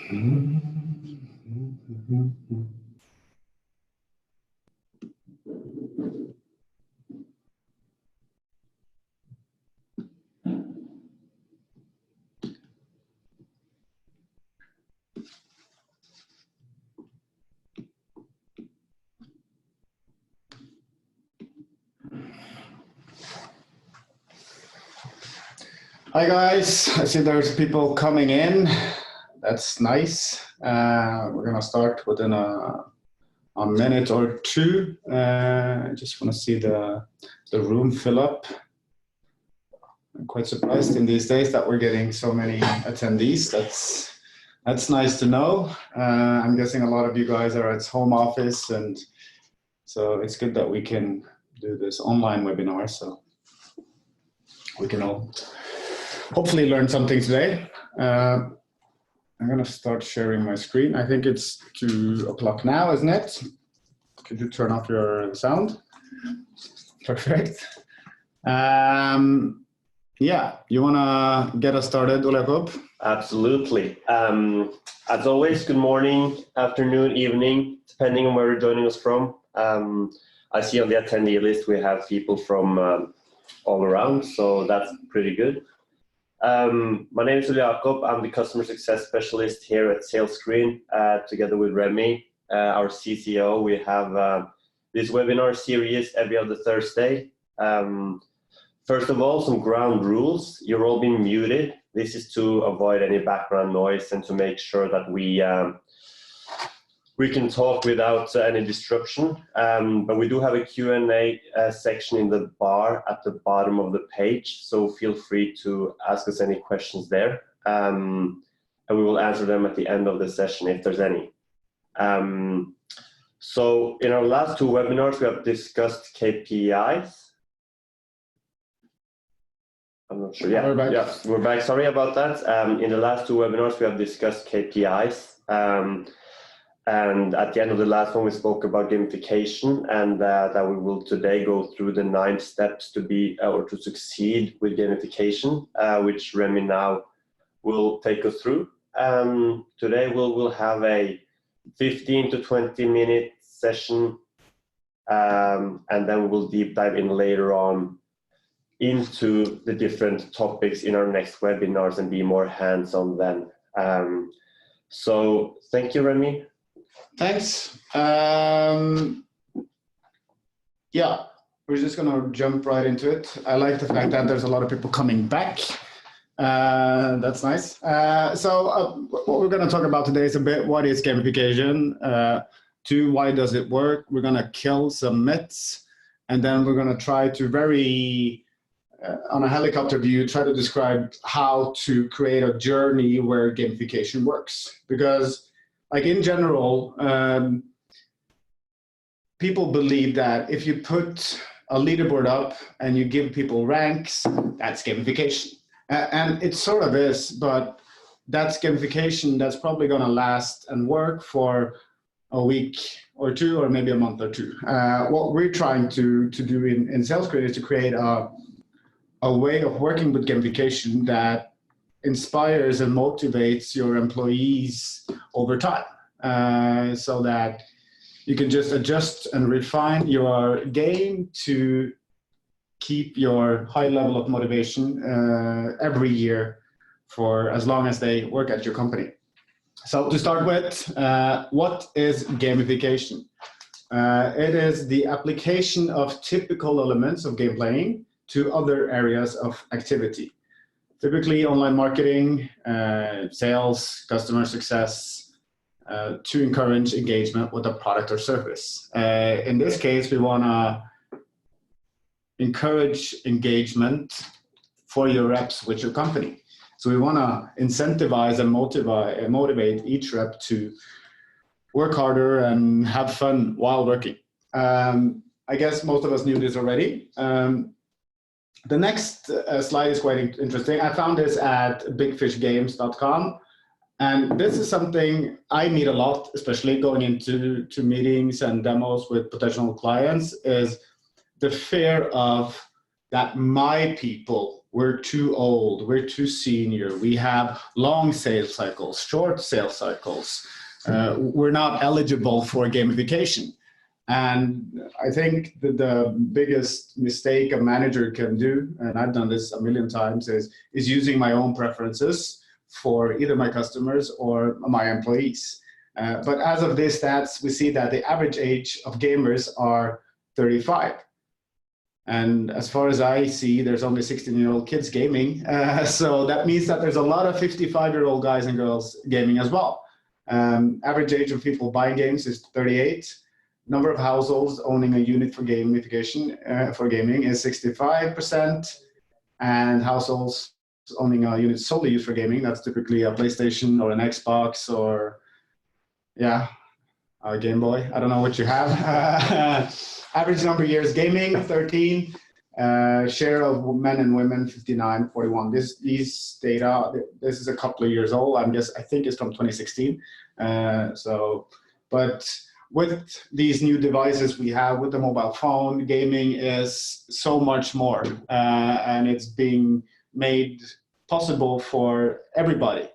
Hi guys, I see there's people coming in. That's nice. We're gonna start within a minute or two. I just want to see the room fill up. I'm quite surprised in these days that we're getting so many attendees. That's nice to know. I'm guessing a lot of you guys are at home office, and so it's good that we can do this online webinar, so we can all hopefully learn something today. I'm going to start sharing my screen. I think it's 2 o'clock now, isn't it? Could you turn off your sound? Perfect. Yeah, you want to get us started, Ole Jakob? Absolutely. As always, good morning, afternoon, evening, depending on where you're joining us from. I see on the attendee list we have people from all around, so that's pretty good. My name is Ole Jakob. I'm the customer success specialist here at SalesScreen, together with Remi, our CCO. We have this webinar series every other Thursday. First of all, some ground rules. You're all being muted. This is to avoid any background noise and to make sure that we can talk without any disruption. But we do have a Q&A section in the bar at the bottom of the page, so feel free to ask us any questions there. And we will answer them at the end of the session if there's any. So in our last 2 webinars, we have discussed KPIs. I'm not sure. Yeah, we're back. Sorry about that. In the last 2 webinars, we have discussed KPIs. And at the end of the last one, we spoke about gamification, and that we will today go through the 9 steps to be or to succeed with gamification, which Remi now will take us through. Today we'll have a 15 to 20-minute session, and then we will deep dive in later on into the different topics in our next webinars and be more hands-on then. So thank you, Remi. Thanks. Yeah, we're just going to jump right into it. I like the fact that there's a lot of people coming back. That's nice. So what we're going to talk about today is a bit what is gamification, 2, why does it work? We're going to kill some myths, and then we're going to try to very, on a helicopter view, try to describe how to create a journey where gamification works. Because like in general, people believe that if you put a leaderboard up and you give people ranks, that's gamification. And it sort of is, but that's gamification that's probably going to last and work for a week or 2, or maybe a month or 2. What we're trying to do in SalesScreen is to create a way of working with gamification that inspires and motivates your employees over time, so that you can just adjust and refine your game to keep your high level of motivation every year for as long as they work at your company. So to start with, what is gamification? It is the application of typical elements of game playing to other areas of activity. Typically online marketing, sales, customer success, to encourage engagement with a product or service. In this case, we want to encourage engagement for your reps with your company. So we want to incentivize and motivate each rep to work harder and have fun while working. I guess most of us knew this already. The next slide is quite interesting. I found this at bigfishgames.com. And this is something I meet a lot, especially going into meetings and demos with potential clients, is the fear of that my people we're too old, we're too senior, we have long sales cycles, short sales cycles, we're not eligible for gamification. And I think that the biggest mistake a manager can do, and I've done this a million times, is using my own preferences for either my customers or my employees. But as of these stats, we see that the average age of gamers are 35. And as far as I see, there's only 16-year-old kids gaming. So that means that there's a lot of 55-year-old guys and girls gaming as well. Average age of people buying games is 38. Number of households owning a unit for gamification, for gaming is 65%. And households owning a unit solely used for gaming, that's typically a PlayStation or an Xbox or, yeah, a Game Boy. I don't know what you have. Average number of years gaming, 13. Share of men and women, 59, 41. These data, this is a couple of years old. I think it's from 2016. But with these new devices we have, with the mobile phone, gaming is so much more. And it's being made possible for everybody.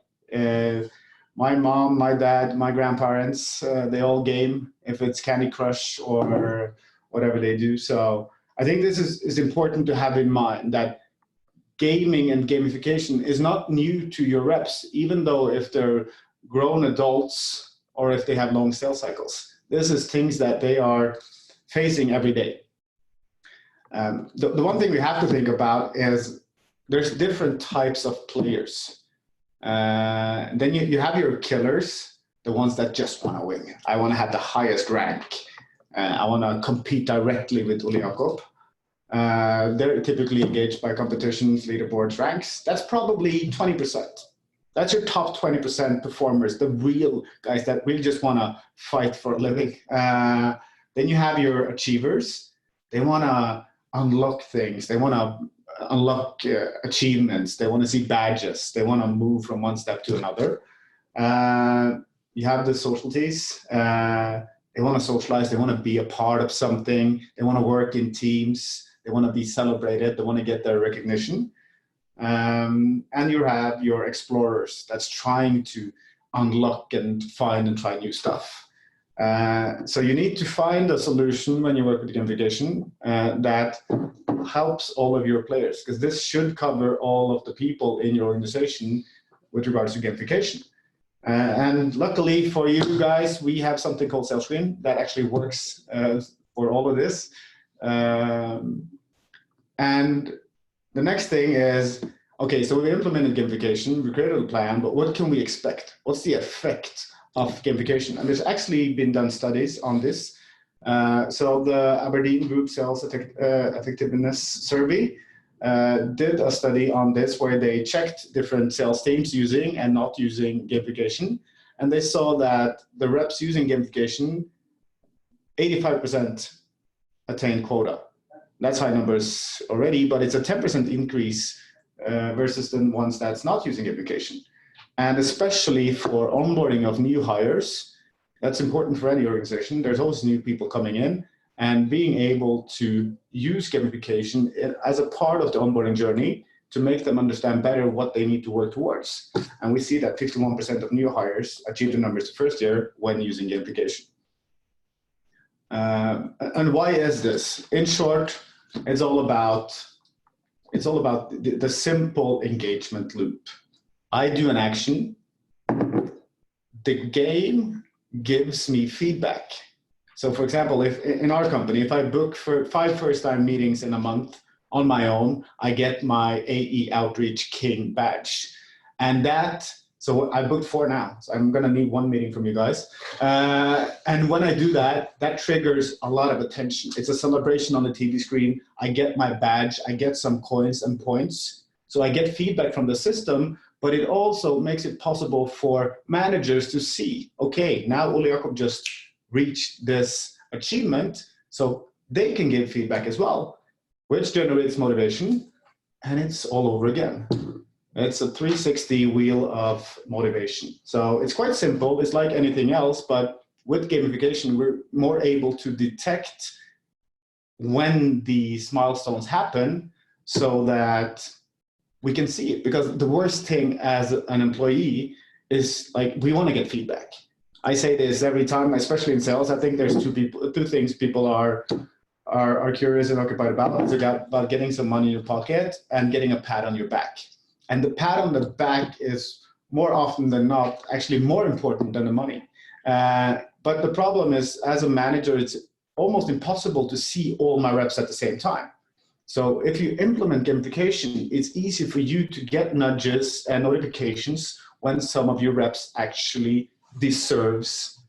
My mom, my dad, my grandparents, they all game, if it's Candy Crush or whatever they do. So I think this is important to have in mind, that gaming and gamification is not new to your reps, even though if they're grown adults or if they have long sales cycles. This is things that they are facing every day. The one thing we have to think about is there's different types of players. Then you have your killers, the ones that just want to win. I want to have the highest rank. I want to compete directly with Ole Jakob. They're typically engaged by competitions, leaderboards, ranks. That's probably 20%. That's your top 20% performers, the real guys that really just want to fight for a living. Then you have your achievers. They want to unlock things. They want to unlock achievements. They want to see badges. They want to move from one step to another. You have the socialities. They want to socialize. They want to be a part of something. They want to work in teams. They want to be celebrated. They want to get their recognition. And you have your explorers that's trying to unlock and find and try new stuff. So you need to find a solution when you work with gamification that helps all of your players, because this should cover all of the people in your organization with regards to gamification. And luckily for you guys, we have something called SalesScreen that actually works for all of this. And the next thing is, okay, so we implemented gamification, we created a plan, but what can we expect? What's the effect of gamification? And there's actually been done studies on this. So the Aberdeen Group Sales Effectiveness Survey did a study on this where they checked different sales teams using and not using gamification. And they saw that the reps using gamification, 85% attained quota. That's high numbers already, but it's a 10% increase versus the ones that's not using gamification. And especially for onboarding of new hires, that's important for any organization. There's always new people coming in, and being able to use gamification as a part of the onboarding journey to make them understand better what they need to work towards. And we see that 51% of new hires achieve the numbers the first year when using gamification. And why is this? In short, it's all about the simple engagement loop. I do an action, the game gives me feedback. So for example, if in our company, if I book for 5 first-time meetings in a month on my own, I get my AE Outreach King badge. And so I booked 4 now, so I'm gonna need 1 meeting from you guys. And when I do that, that triggers a lot of attention. It's a celebration on the TV screen. I get my badge, I get some coins and points. So I get feedback from the system, but it also makes it possible for managers to see, okay, now Ole Jakob just reached this achievement, so they can give feedback as well, which generates motivation, and it's all over again. It's a 360 wheel of motivation. So it's quite simple. It's like anything else, but with gamification, we're more able to detect when these milestones happen so that we can see it. Because the worst thing as an employee is like, we want to get feedback. I say this every time, especially in sales. I think there's two things people are curious and occupied about. It's about getting some money in your pocket and getting a pat on your back. And the pat on the back is more often than not actually more important than the money. But the problem is, as a manager, it's almost impossible to see all my reps at the same time. So if you implement gamification, it's easy for you to get nudges and notifications when some of your reps actually deserves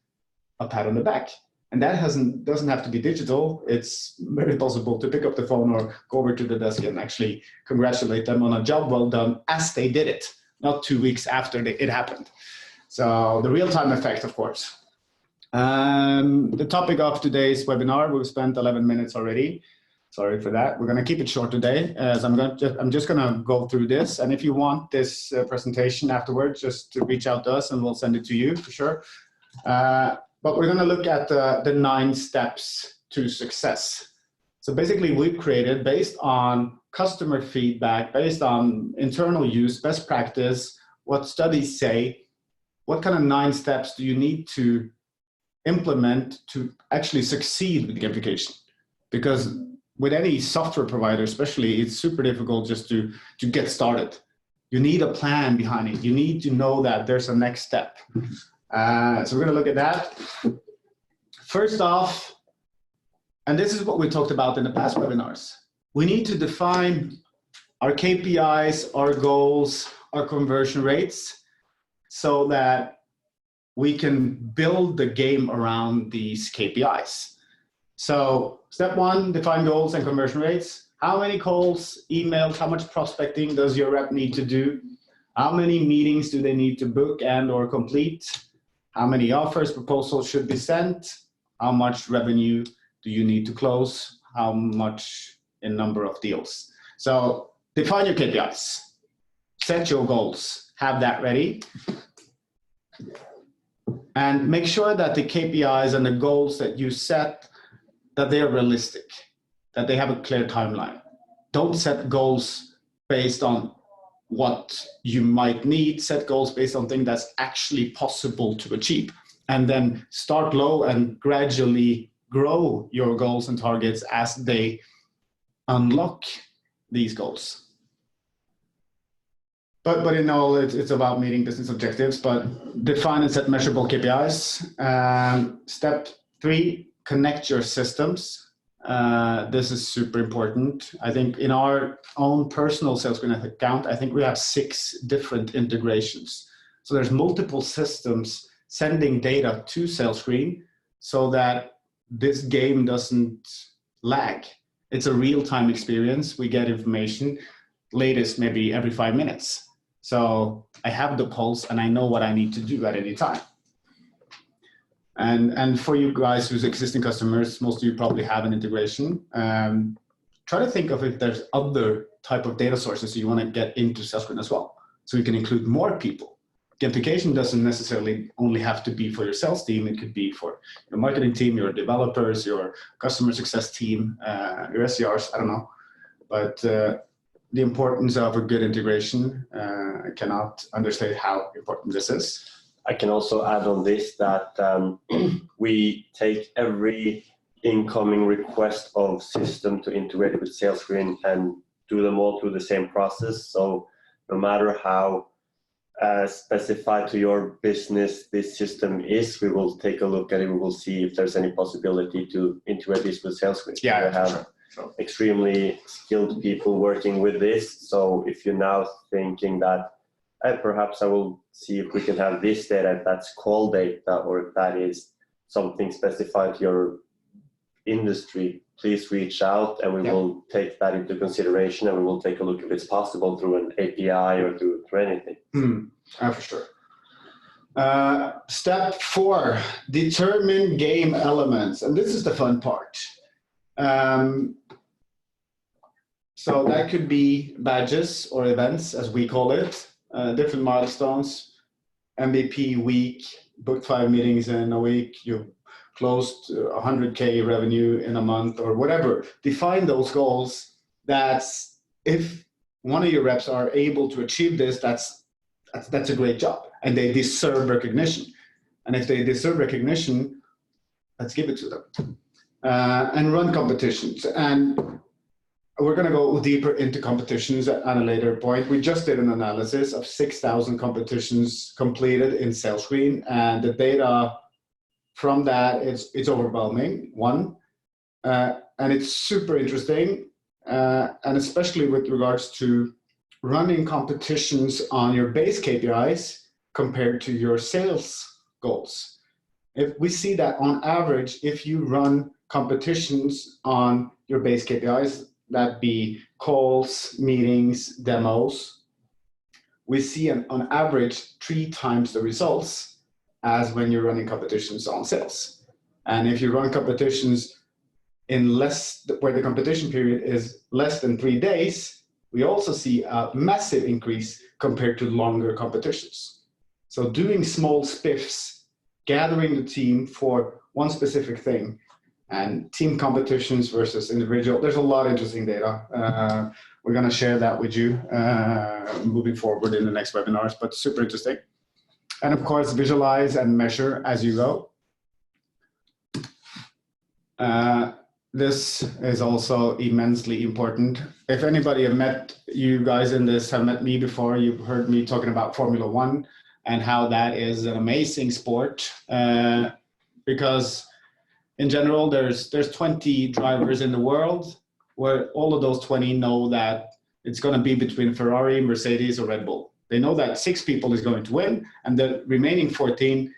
a pat on the back. And that doesn't have to be digital. It's very possible to pick up the phone or go over to the desk and actually congratulate them on a job well done as they did it, not 2 weeks after it happened. So the real-time effect, of course. The topic of today's webinar, we've spent 11 minutes already. Sorry for that. We're going to keep it short today, as I'm just going to go through this. And if you want this presentation afterwards, just to reach out to us and we'll send it to you for sure. But we're going to look at the 9 steps to success. So basically, we've created, based on customer feedback, based on internal use, best practice, what studies say, what kind of 9 steps do you need to implement to actually succeed with gamification? Because with any software provider especially, it's super difficult just to get started. You need a plan behind it. You need to know that there's a next step. So we're going to look at that. First off, and this is what we talked about in the past webinars, we need to define our KPIs, our goals, our conversion rates, so that we can build the game around these KPIs. So step 1, define goals and conversion rates. How many calls, emails, how much prospecting does your rep need to do? How many meetings do they need to book and or complete? How many offers, proposals should be sent? How much revenue do you need to close? How much in number of deals? So define your KPIs, set your goals, have that ready. And make sure that the KPIs and the goals that you set, that they are realistic, that they have a clear timeline. Don't set goals based on what you might need, set goals based on things that's actually possible to achieve. And then start low and gradually grow your goals and targets as they unlock these goals. But in all, it's about meeting business objectives, but define and set measurable KPIs. Step 3, connect your systems. This is super important. I think in our own personal SalesScreen account, I think we have 6 different integrations. So there's multiple systems sending data to SalesScreen so that this game doesn't lag. It's a real-time experience. We get information, latest maybe every 5 minutes. So I have the pulse and I know what I need to do at any time. And for you guys who's existing customers, most of you probably have an integration. Try to think of if there's other type of data sources you want to get into SalesScreen as well, so you can include more people. Gamification doesn't necessarily only have to be for your sales team. It could be for your marketing team, your developers, your customer success team, your SDRs, I don't know. But the importance of a good integration, I cannot understate how important this is. I can also add on this that we take every incoming request of system to integrate with SalesScreen and do them all through the same process. So no matter how specified to your business this system is, we will take a look at it. We will see if there's any possibility to integrate this with SalesScreen. Yeah, we have extremely skilled people working with this. So if you're now thinking that perhaps I will see if we can have this data, if that's call data, or if that is something specified to your industry, please reach out and we will take that into consideration, and we will take a look if it's possible through an API or through anything. For sure. Step 4, determine game elements. And this is the fun part. So that could be badges or events, as we call it, different milestones, MVP week, booked 5 meetings in a week, you closed 100K revenue in a month or whatever. Define those goals. That's if one of your reps are able to achieve this, that's a great job, and they deserve recognition. And if they deserve recognition, let's give it to them. And run competitions. And we're going to go deeper into competitions at a later point. We just did an analysis of 6,000 competitions completed in SalesScreen, and the data from that is overwhelming. And it's super interesting, and especially with regards to running competitions on your base KPIs compared to your sales goals. If we see that on average, if you run competitions on your base KPIs, that be calls, meetings, demos, we see on average 3 times the results as when you're running competitions on sales. And if you run competitions in where the competition period is less than 3 days, we also see a massive increase compared to longer competitions. So doing small spiffs, gathering the team for one specific thing, and team competitions versus individual, there's a lot of interesting data. We're going to share that with you moving forward in the next webinars, but super interesting. And of course, visualize and measure as you go. This is also immensely important. If anybody have met you guys in this, have met me before, you've heard me talking about Formula One and how that is an amazing sport, because in general, there's 20 drivers in the world, where all of those 20 know that it's going to be between Ferrari, Mercedes, or Red Bull. They know that 6 people is going to win, and the remaining 14,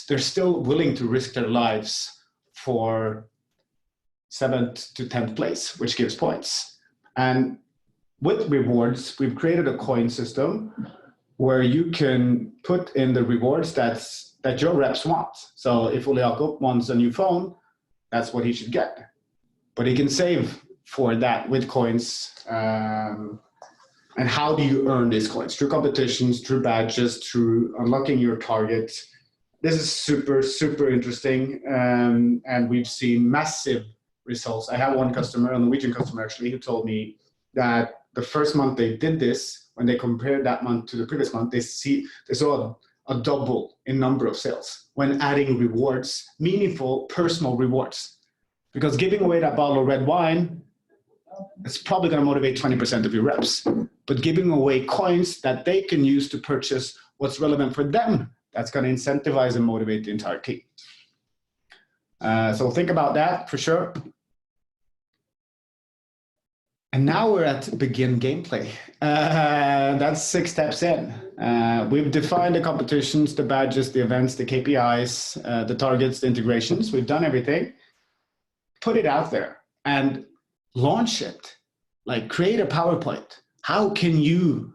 they're still willing to risk their lives for 7th to 10th place, which gives points. And with rewards, we've created a coin system where you can put in the rewards that your reps want. So if Ole Jakob wants a new phone, that's what he should get. But he can save for that with coins. And how do you earn these coins? Through competitions, through badges, through unlocking your target. This is super, super interesting. And we've seen massive results. I have one customer, a Norwegian customer actually, who told me that the first month they did this, when they compared that month to the previous month, they saw a double in number of sales when adding rewards, meaningful personal rewards. Because giving away that bottle of red wine, it's probably going to motivate 20% of your reps. But giving away coins that they can use to purchase what's relevant for them, that's going to incentivize and motivate the entire team. So think about that for sure. And now we're at begin gameplay. That's 6 steps in. We've defined the competitions, the badges, the events, the KPIs, the targets, the integrations. We've done everything. Put it out there and launch it. Like create a PowerPoint. How can you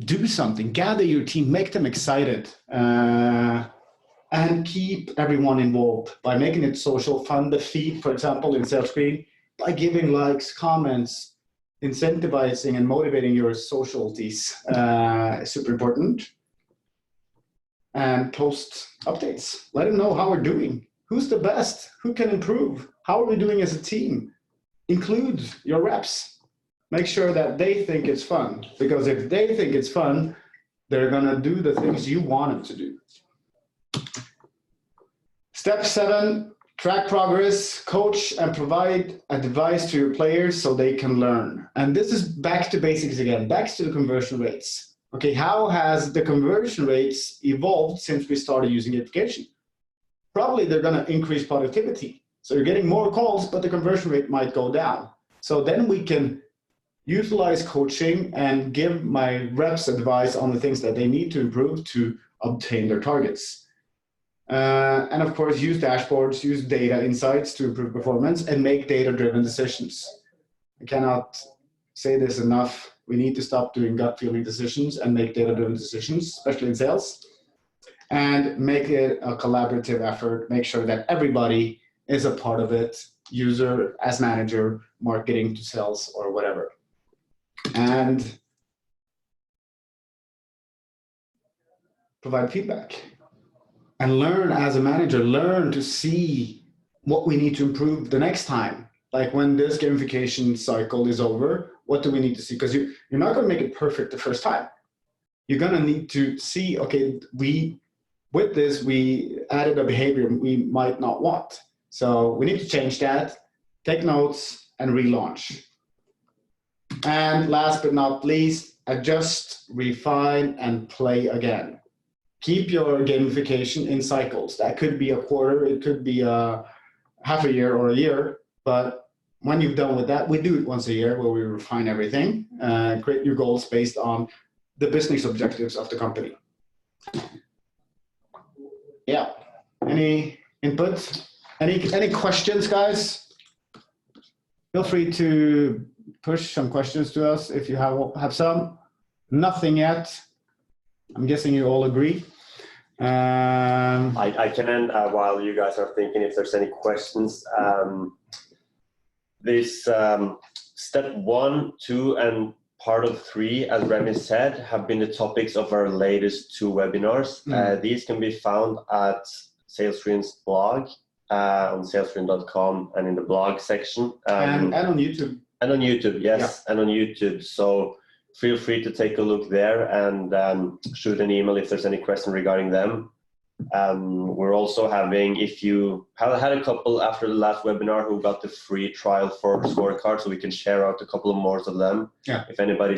do something? Gather your team, make them excited, and keep everyone involved by making it social. Fund the feed, for example, in SalesScreen, by giving likes, comments, incentivizing and motivating your socialities, super important. And post updates. Let them know how we're doing. Who's the best? Who can improve? How are we doing as a team? Include your reps. Make sure that they think it's fun. Because if they think it's fun, they're going to do the things you want them to do. Step 7. Track progress, coach, and provide advice to your players so they can learn. And this is back to basics again, back to the conversion rates. Okay, how has the conversion rates evolved since we started using gamification? Probably they're going to increase productivity. So you're getting more calls, but the conversion rate might go down. So then we can utilize coaching and give my reps advice on the things that they need to improve to obtain their targets. And of course, use dashboards, use data insights to improve performance, and make data-driven decisions. I cannot say this enough. We need to stop doing gut feeling decisions and make data-driven decisions, especially in sales, and make it a collaborative effort. Make sure that everybody is a part of it, user as manager, marketing to sales, or whatever. And provide feedback. And learn as a manager, learn to see what we need to improve the next time. Like when this gamification cycle is over, what do we need to see? Because you're not going to make it perfect the first time. You're going to need to see, okay, with this, we added a behavior we might not want. So we need to change that, take notes, and relaunch. And last but not least, adjust, refine, and play again. Keep your gamification in cycles. That could be a quarter, it could be a half a year or a year, but when you've done with that, we do it once a year where we refine everything, create new goals based on the business objectives of the company. Yeah. Any input? Any questions, guys? Feel free to push some questions to us if you have some. Nothing yet. I'm guessing you all agree. I can end while you guys are thinking if there's any questions. This step 1, 2, and part of 3, as Remi said, have been the topics of our latest 2 webinars. These can be found at SalesScreen's blog on salescreen.com and in the blog section. And on YouTube. And on YouTube, yes, yeah. And on YouTube. So feel free to take a look there and shoot an email if there's any question regarding them. We're also having, if you have had a couple after the last webinar who got the free trial for scorecard, so we can share out a couple of more of them. Yeah. If anybody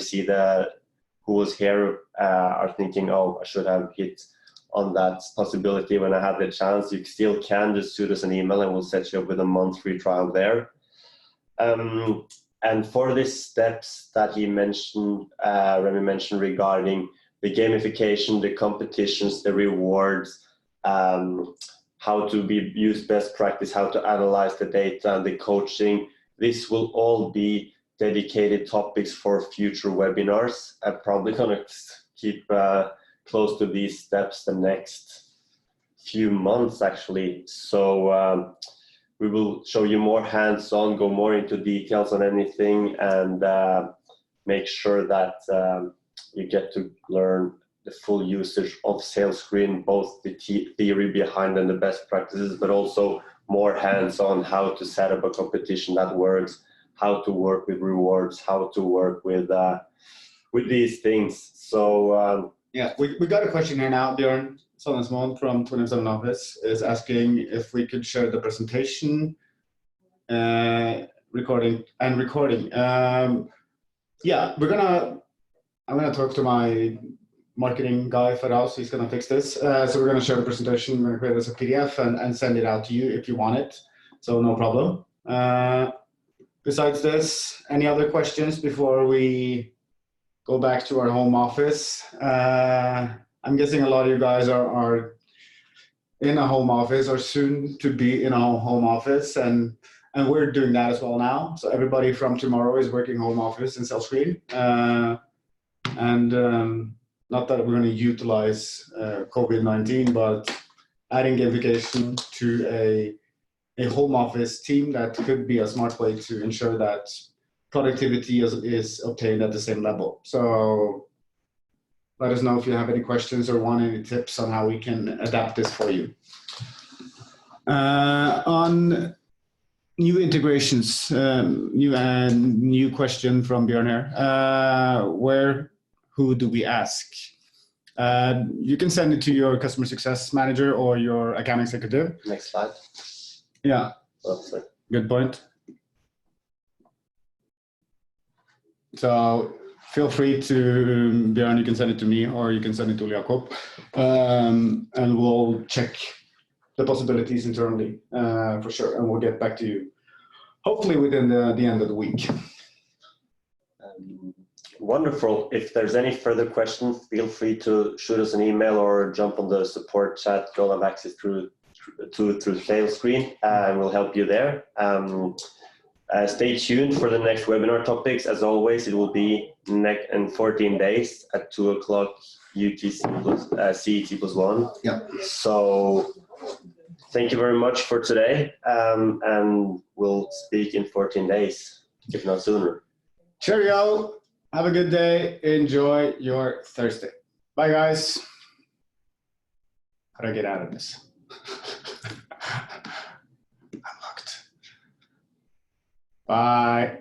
who was here are thinking, oh, I should have hit on that possibility when I had the chance, you still can just shoot us an email and we'll set you up with a month free trial there. And for these steps that he mentioned, Remi mentioned regarding the gamification, the competitions, the rewards, how to use best practice, how to analyze the data, and the coaching, this will all be dedicated topics for future webinars. I'm probably going to keep close to these steps the next few months, actually. So we will show you more hands-on, go more into details on anything, and make sure that you get to learn the full usage of SalesScreen, both the theory behind and the best practices, but also more hands-on how to set up a competition that works, how to work with rewards, how to work with these things. So yeah, we got a question here now. Björn Sonnensmond from 27 Office is asking if we could share the presentation, recording. Yeah, I'm gonna talk to my marketing guy for us. He's gonna fix this. So we're gonna share the presentation. We're gonna create it as a PDF and send it out to you if you want it. So no problem. Besides this, any other questions before we go back to our home office? I'm guessing a lot of you guys are in a home office or soon to be in a home office, and we're doing that as well now. So everybody from tomorrow is working home office in SalesScreen. Not that we're going to utilize COVID-19, but adding gamification to a home office team, that could be a smart way to ensure that productivity is obtained at the same level. So let us know if you have any questions or want any tips on how we can adapt this for you. On new integrations, new question from Björn here. Who do we ask? You can send it to your customer success manager or your account executive. Next slide. Yeah, good point. So feel free to, Björn, you can send it to me or you can send it to Jakob, and we'll check the possibilities internally for sure, and we'll get back to you hopefully within the end of the week. Wonderful. If there's any further questions, feel free to shoot us an email or jump on the support chat. You'll have access through SalesScreen, and we'll help you there. Stay tuned for the next webinar topics. As always, it will be in 14 days at 2 o'clock UTC plus, CET plus 1. Yeah. So thank you very much for today, and we'll speak in 14 days, if not sooner. Cheerio. Have a good day. Enjoy your Thursday. Bye, guys. How do I get out of this? I'm locked. Bye.